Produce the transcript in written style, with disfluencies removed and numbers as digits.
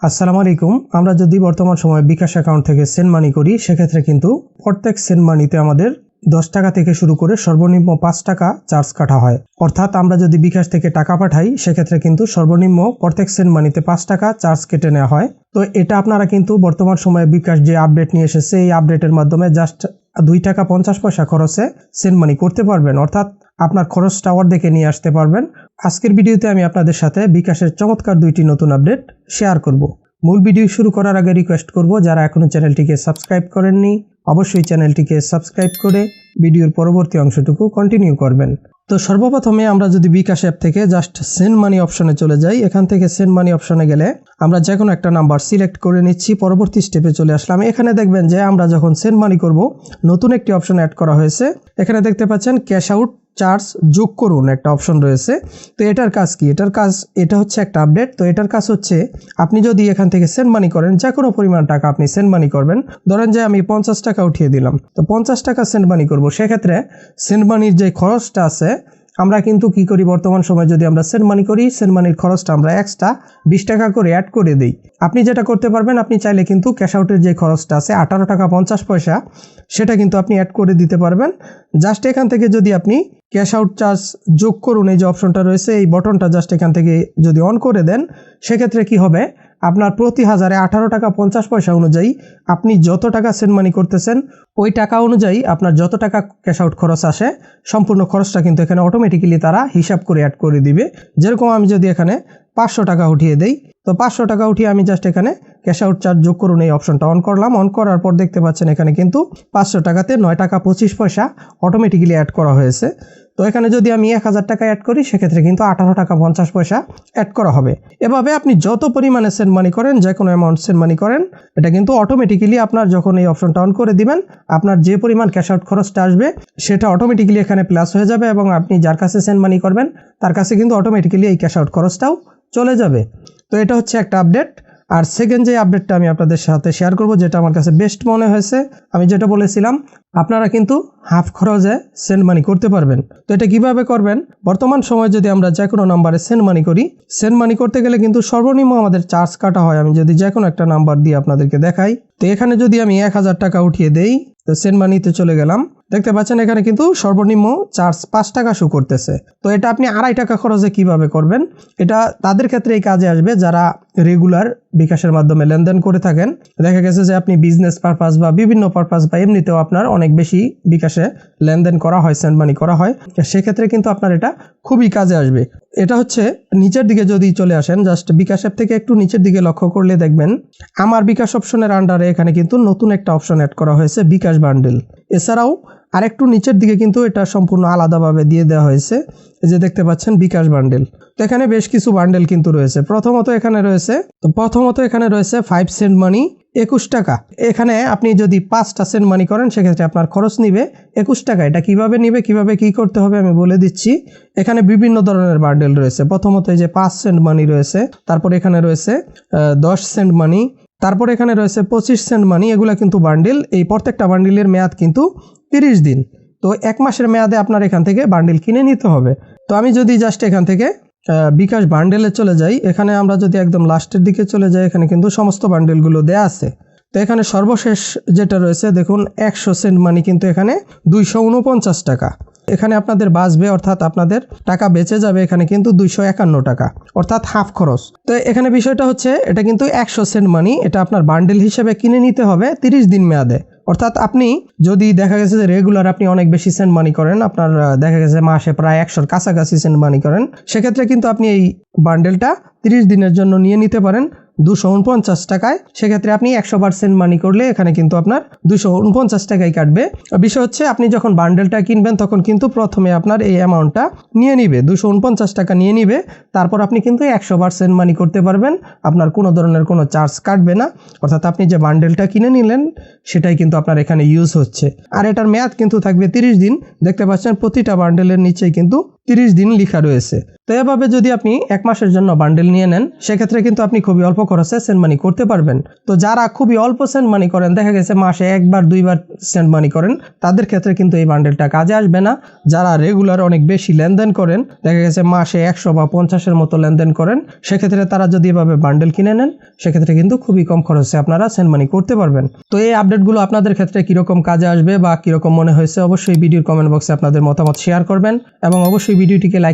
আসসালামু আলাইকুম। আমরা যদি বর্তমান সময়ে বিকাশ অ্যাকাউন্ট থেকে সেন্ড মানি করি সেক্ষেত্রে কিন্তু প্রত্যেক সেন্ড মানিতে আমাদের 10 টাকা থেকে শুরু করে সর্বনিম্ন 5 টাকা চার্জ কাটা হয়। অর্থাৎ আমরা যদি বিকাশ থেকে টাকা পাঠাই সেক্ষেত্রে কিন্তু সর্বনিম্ন প্রত্যেক সেন্ড মানিতে 5 টাকা চার্জ কেটে নেওয়া হয়। তো এটা আপনারা কিন্তু বর্তমান সময়ে বিকাশ যে আপডেট নিয়ে এসেছে এই আপডেটের মাধ্যমে জাস্ট 2 টাকা 50 পয়সা খরচে সেন্ড মানি করতে পারবেন, অর্থাৎ আপনার খরচটা অর্ধেকে নিয়ে আসতে পারবেন। আজকের ভিডিওতে আমি আপনাদের সাথে বিকাশের চমৎকার 2টি নতুন আপডেট শেয়ার করব। মূল ভিডিও শুরু করার আগে রিকোয়েস্ট করব, যারা এখনো চ্যানেলটিকে সাবস্ক্রাইব করেননি অবশ্যই চ্যানেলটিকে সাবস্ক্রাইব করে ভিডিওর পরবর্তী অংশটুকু কন্টিনিউ করবেন। তো সর্বপ্রথমে আমরা যদি বিকাশ অ্যাপ থেকে জাস্ট সেন্ড মানি অপশনে চলে যাই, এখান থেকে সেন্ড মানি অপশনে গেলে আমরা যে কোনো একটা নাম্বার সিলেক্ট করে নিচ্ছি। পরবর্তী স্টেপে চলে আসলাম। এখানে দেখবেন যে আমরা যখন সেন্ড মানি করব নতুন একটি অপশন অ্যাড করা হয়েছে। এখানে দেখতে পাচ্ছেন ক্যাশ আউট চার্জ যোগ করুন একটা অপশন রয়েছে। তো এটার কাজ কি? এটা হচ্ছে একটা আপডেট। তো এটার কাজ হচ্ছে আপনি যদি এখান থেকে সেন্ড মানি করেন, যে কোনো পরিমাণ টাকা আপনি সেন্ড মানি করবেন, ধরেন যে আমি 50 টাকা উঠিয়ে দিলাম, তো 50 টাকা সেন্ড মানি করব, সেক্ষেত্রে সেন্ড মানির যে খরচটা আছে আমরা কিন্তু কি করি, বর্তমান সময় যদি আমরা সেন্ড মানি করি সেন্ড মানির খরচটা আমরা এক্সট্রা 20 টাকা করে অ্যাড করে দিই। আপনি যেটা করতে পারবেন, আপনি চাইলে কিন্তু ক্যাশ আউটের যে খরচটা আছে 18 টাকা 50 পয়সা সেটা কিন্তু আপনি অ্যাড করে দিতে পারবেন। জাস্ট এখান থেকে যদি আপনি ক্যাশ আউট চার্জ যোগ করুন এই যে অপশনটা রয়েছে এই বটনটা জাস্ট এখান থেকে যদি অন করে দেন সেক্ষেত্রে কি হবে, আপনার প্রতি হাজারে 18 টাকা 50 পয়সা অনুযায়ী আপনি যত টাকা সেন্ড মানি করতেছেন ওই টাকা অনুযায়ী আপনার যত টাকা ক্যাশ আউট খরচ আসে সম্পূর্ণ খরচটা কিন্তু এখানে অটোমেটিক্যালি তারা হিসাব করে অ্যাড করে দিবে। যেরকম আমি যদি এখানে 500 টাকা উঠিয়ে দেই, তো 500 টাকা উঠিয়ে আমি জাস্ট এখানে ক্যাশ আউট চার্জ যোগ করুন এই অপশনটা অন করলাম। অন করার পর দেখতে পাচ্ছেন এখানে কিন্তু 500 টাকাতে 9 টাকা 25 পয়সা অটোমেটিক্যালি অ্যাড করা হয়েছে। তো এখানে যদি আমি 1000 টাকা অ্যাড করি সেক্ষেত্রে কিন্তু 18 টাকা 50 পয়সা অ্যাড করা হবে। এভাবে আপনি যত পরিমাণে সেন্ড মানি করেন, যে কোনো অ্যামাউন্ট সেন্ড মানি করেন, এটা কিন্তু অটোমেটিক্যালি আপনার যখন এই অপশনটা অন করে দিবেন আপনার যে পরিমাণ ক্যাশ আউট খরচটা আসবে সেটা অটোমেটিক্যালি এখানে প্লাস হয়ে যাবে এবং আপনি যার কাছে সেন্ড মানি করবেন তার কাছে কিন্তু অটোমেটিক্যালি এই ক্যাশ আউট খরচটাও চলে যাবে। তো এটা হচ্ছে একটা আপডেট। আর সেকেন্ড যে আপডেটটা আমি আপনাদের সাথে শেয়ার করব, যেটা আমার কাছে বেস্ট মনে হয়েছে, আমি যেটা বলেছিলাম আপনারা কিন্তু হাফ খরচে সেন্ড মানি করতে পারবেন। তো এটা কিভাবে করবেন, বর্তমান সময়ে যদি আমরা যে কোনো নাম্বারে সেন্ড মানি করি, সেন্ড মানি করতে গেলে কিন্তু সর্বনিম্ন আমাদের চার্জ কাটা হয়। আমি যদি যে কোনো একটা নাম্বার দিয়ে আপনাদেরকে দেখাই, তো এখানে যদি আমি 1000 টাকা উঠিয়ে দেই, তো সেন্ড মানিতে চলে গেলাম, দেখতে পাচ্ছেন এখানে কিন্তু সর্বনিম্ন চার্জ 5 টাকা শো করতেছে। তো এটা আপনি 2.5 টাকা খরচে কিভাবে করবেন, এটা তাদের ক্ষেত্রে এই কাজে আসবে যারা রেগুলার বিকাশের মাধ্যমে লেনদেন করে থাকেন। দেখা গেছে যে আপনি বিজনেস পারপাস বা বিভিন্ন পারপাস বা এমনিতেও আপনার অনেক বেশি বিকাশে লেনদেন করা হয়, সেন্ড মানি করা হয়, সেক্ষেত্রে কিন্তু আপনার এটা খুবই কাজে আসবে। এটা হচ্ছে নিচের দিকে যদি চলে আসেন, জাস্ট বিকাশ অ্যাপ থেকে একটু নিচের দিকে লক্ষ্য করলে দেখবেন আমার বিকাশ অপশনের আন্ডারে এখানে কিন্তু নতুন একটা অপশন অ্যাড করা হয়েছে, বিকাশ বান্ডেল। এছাড়াও আরেকটু নিচের দিকে কিন্তু এটা সম্পূর্ণ আলাদাভাবে দিয়ে দেওয়া হয়েছে, এই যে দেখতে পাচ্ছেন বিকাশ বান্ডেল। তো এখানে বেশ কিছু বান্ডেল কিন্তু রয়েছে। প্রথমত এখানে রয়েছে 5 সেন্ড মানি 21 টাকা। এখানে আপনি যদি 5টা সেন্ড মানি করেন সেক্ষেত্রে আপনার খরচ নিবে 21 টাকা। এটা কিভাবে নিবে, কিভাবে কি করতে হবে আমি বলে দিচ্ছি। এখানে বিভিন্ন ধরনের বান্ডেল রয়েছে। প্রথমত এই যে 5 সেন্ড মানি রয়েছে, তারপর এখানে রয়েছে 10 সেন্ড মানি, তারপর এখানে রয়েছে 25 সেন্ট মানি। এগুলা কিন্তু বান্ডিল, এই প্রত্যেকটা বান্ডিলের মেয়াদ কিন্তু 30 দিন। তো 1 মাসের মেয়াদে আপনার এখান থেকে বান্ডিল কিনে নিতে হবে। তো আমি যদি জাস্ট এখান থেকে বিকাশ বান্ডেলে চলে যাই, এখানে আমরা যদি একদম লাস্টের দিকে চলে যাই এখানে কিন্তু সমস্ত বান্ডেলগুলো দেয়া আছে। তো এখানে সর্বশেষ যেটা রয়েছে দেখুন 100 সেন্ট মানি কিন্তু এখানে 249 টাকা। এখানে আপনাদের বাঁচবে, অর্থাৎ আপনাদের টাকা বেঁচে যাবে এখানে কিন্তু 251 টাকা, অর্থাৎ হাফ খরচ। তো এখানে বিষয়টা হচ্ছে এটা কিন্তু 100 সেন্ট মানি, এটা আপনার বান্ডেল হিসেবে কিনে নিতে হবে 30 দিন মেয়াদে। অর্থাৎ আপনি যদি দেখা গেছে যে রেগুলার আপনি অনেক বেশি সেন্ড মানি করেন, আপনার দেখা গেছে মাসে প্রায় 100-র কাছাকাছি সেন্ড মানি করেন, সেক্ষেত্রে কিন্তু আপনি এই বান্ডেলটা 30 দিনের জন্য নিয়ে নিতে পারেন 249 টাকায়। সেক্ষেত্রে আপনি 100% মানি করলে এখানে কিন্তু আপনার 249 টাকাই কাটবে। বিষয় হচ্ছে আপনি যখন বান্ডেলটা কিনবেন তখন কিন্তু প্রথমে আপনার এই অ্যামাউন্টটা নিয়ে নিবে, 249 টাকা নিয়ে নিবে। তারপর আপনি কিন্তু 100% মানি করতে পারবেন, আপনার কোনো ধরনের কোনো চার্জ কাটবে না। অর্থাৎ আপনি যে বান্ডেলটা কিনে নিলেন সেটাই কিন্তু আপনার এখানে ইউজ হচ্ছে। আর এটার মেয়াদ কিন্তু থাকবে 30 দিন। দেখতে পাচ্ছেন প্রতিটা বান্ডেলের নিচেই কিন্তু 30 দিন লেখা রয়েছে। তো এভাবে যদি আপনি 1 মাসের জন্য বান্ডেল নিয়ে নেন সেক্ষেত্রে কিন্তু আপনি খুবই অল্প খরচে সেন্ড মানি করতে পারবেন। তো যারা খুবই অল্প সেন্ড মানি করেন, দেখা গেছে মাসে 1-2 বার সেন্ড মানি করেন, তাদের ক্ষেত্রে কিন্তু এই বান্ডেলটা কাজে আসবে না। যারা রেগুলার অনেক বেশি লেনদেন করেন, দেখা গেছে মাসে 100 বা 50-এর মতো লেনদেন করেন, সেক্ষেত্রে তারা যদি এভাবে বান্ডেল কিনে নেন সেক্ষেত্রে কিন্তু খুবই কম খরচে আপনারা সেন্ড মানি করতে পারবেন। তো এই আপডেটগুলো আপনাদের ক্ষেত্রে কিরকম কাজে আসবে বা কিরকম মনে হয়েছে অবশ্যই ভিডিওর কমেন্ট বক্সে আপনাদের মতামত শেয়ার করবেন এবং অবশ্যই ভিডিওটিকে লাইক